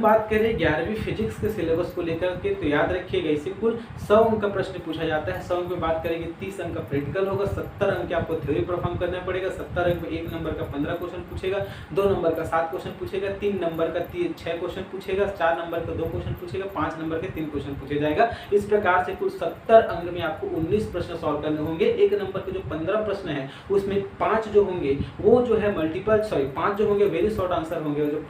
बात करें 11वीं फिजिक्स के सिलेबस को लेकर के, तो याद रखिएगा इसे कुल 100 अंक का प्रश्न पूछा जाता है। 100 अंक में बात करेंगे 30 अंक का प्रैक्टिकल होगा, 70 अंक आपको थ्योरी परफॉर्म करना पड़ेगा। 70 अंक में 1 नंबर का 15 क्वेश्चन पूछेगा, 2 नंबर का 7 क्वेश्चन पूछेगा, 3 नंबर का 6 क्वेश्चन पूछेगा, 4 नंबर का 2 क्वेश्चन पूछेगा, 5 नंबर के 3 क्वेश्चन पूछे जाएगा। इस प्रकार से कुल 70 अंक में आपको 19 प्रश्न सॉल्व करने होंगे। 1 नंबर के जो 15 प्रश्न है उसमें 5 जो होंगे वो जो है 5 जो होंगे वेरी शॉर्ट आंसर होंगे, जो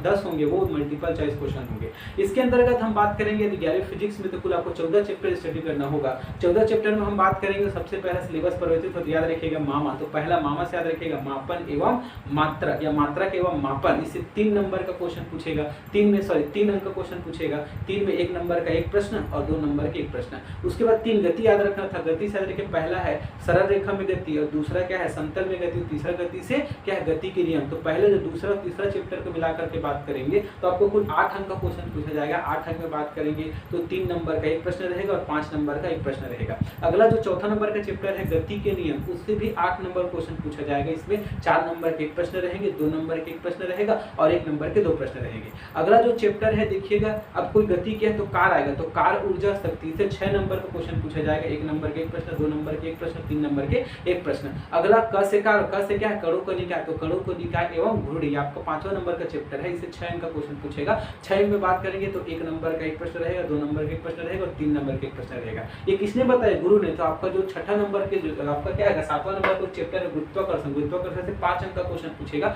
10 होंगे वो मल्टीपल चॉइस क्वेश्चन होंगे। इसके अंतर्गत हम बात करेंगे 11वीं फिजिक्स में तो कुल आपको 14 चैप्टर स्टडी करना होगा। 14 चैप्टर में हम बात करेंगे, सबसे पहला सिलेबस परिवर्तित तो याद रखिएगा मामा, तो पहला मामा से याद रखिएगा मापन एवं मात्रा या मात्रक एवं मापन। इससे 3 नंबर का क्वेश्चन पूछेगा, 3 अंक का क्वेश्चन पूछेगा। 3 में 1 नंबर का 1 प्रश्न और 2 नंबर के 1 प्रश्न। उसके बाद 3 गति याद रखना था। गति से याद रखिए, पहला है सरल रेखा में गति और दूसरा क्या है समतल में गति, तीसरा गति से क्या है गति के नियम। तो पहले जो दूसरा और तीसरा चैप्टर को मिलाकर के बात करेंगे तो आपको कुल 8 अंक का क्वेश्चन पूछा जाएगा। 8 अंक में बात करेंगे तो 3 नंबर का 1 प्रश्न रहेगा और 5 नंबर का 1 प्रश्न रहेगा। अगला जो चौथा नंबर का चैप्टर है गति के नियम, उससे भी 8 नंबर क्वेश्चन पूछा जाएगा। इसमें 4 नंबर के 1 प्रश्न रहेंगे, 2 नंबर के 1 प्रश्न रहेगा और 1 नंबर के 2 प्रश्न रहेंगे। अगला जो चैप्टर है देखिएगा, अब कोई गति के है तो कार आएगा, तो कार ऊर्जा शक्ति से 6 नंबर का क्वेश्चन पूछा जाएगा। 1 नंबर के 1 प्रश्न, 2 नंबर के 1 प्रश्न, 3 नंबर के 1 प्रश्न। अगला क से कार, क से क्या है कणों को निकाय, तो कणों को निकाय एवं घूर्णी आपका 5वां नंबर का चैप्टर है। इसे 6 अंक का क्वेश्चन पूछेगा। 6 में बात करेंगे तो 1 नंबर का 1 प्रश्न रहेगा, 2 नंबर का 1 प्रश्न रहेगा और 3 नंबर का 1 प्रश्न रहेगा। ये किसने बताया? गुरु ने। तो आपका जो 6ठा नंबर के जो आपका क्या है 7वां नंबर का चैप्टर है गुरुत्वाकर्षण। गुरुत्वाकर्षण से 5 अंक का क्वेश्चन पूछेगा।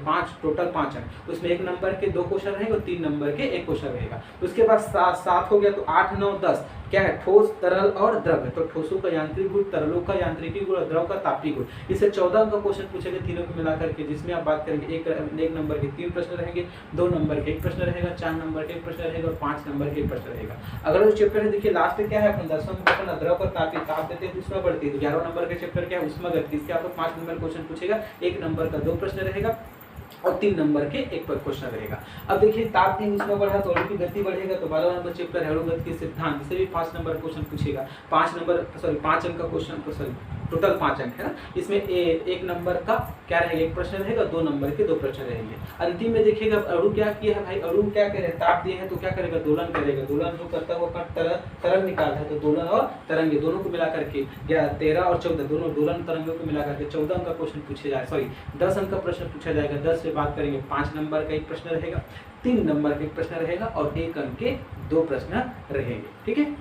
5 टोटल 5 अंक, उसमें 1 नंबर के 2 क्वेश्चन रहेंगे और 3 नंबर के 1 क्वेश्चन रहेगा। उसके बाद 7 हो गया तो 8, 9, 10 क्या है ठोस, तरल और द्रव। तो ठोसों का यांत्रिक गुण, तरलों का यांत्रिकी गुण और द्रव का तापीय गुण। इसे 14 अंक का क्वेश्चन पूछेंगे तीनों को मिलाकर के, जिसमें आप बात करेंगे 1 नंबर के 3 प्रश्न रहेंगे, 2 नंबर के 1 प्रश्न रहेगा, 4 नंबर के 1 प्रश्न रहेगा और 5 नंबर के 1 प्रश्न रहेगा। अगर जो चैप्टर है देखिए लास्ट में क्या है अपना 10वां नंबर द्रव का तापीय, ताप देते हैं उष्मा बढ़ती है। तो 11वां नंबर का चैप्टर क्या है उष्मागतिकी। इसके आपको 5 नंबर क्वेश्चन पूछेगा, 1 नंबर का 2 प्रश्न रहेगा और 3 नंबर के 1 क्वेश्चन रहेगा। अब देखिए ताप की उष्मा बढ़ा तो अणु की गति बढ़ेगा, तो 12वां नंबर चैप्टर है अणुगति के सिद्धांत, इसे भी 5 नंबर क्वेश्चन पूछेगा। 5 अंक का क्वेश्चन, टोटल 5 अंक है ना। इसमें 1 नंबर का क्या रहेगा 1 प्रश्न रहेगा, 2 नंबर के 2 प्रश्न रहेंगे। अंतिम में देखिएगा अणु क्या किया है भाई, अणु क्या करे ताप दिए हैं तो क्या करेगा दोलन करेगा। दोलन जो करता है वो तरंग निकालता है, तो दोलन और तरंगे दोनों को मिलाकर के 13 और 14 दोनों दोलन तरंगों को मिलाकर के 14 अंक का क्वेश्चन पूछे जाए 10 अंक का प्रश्न पूछा जाएगा। 10 से बात करेंगे 5 नंबर का 1 प्रश्न रहेगा, 3 नंबर का 1 प्रश्न रहेगा और 1 अंक के 2 प्रश्न रहेंगे। ठीक है।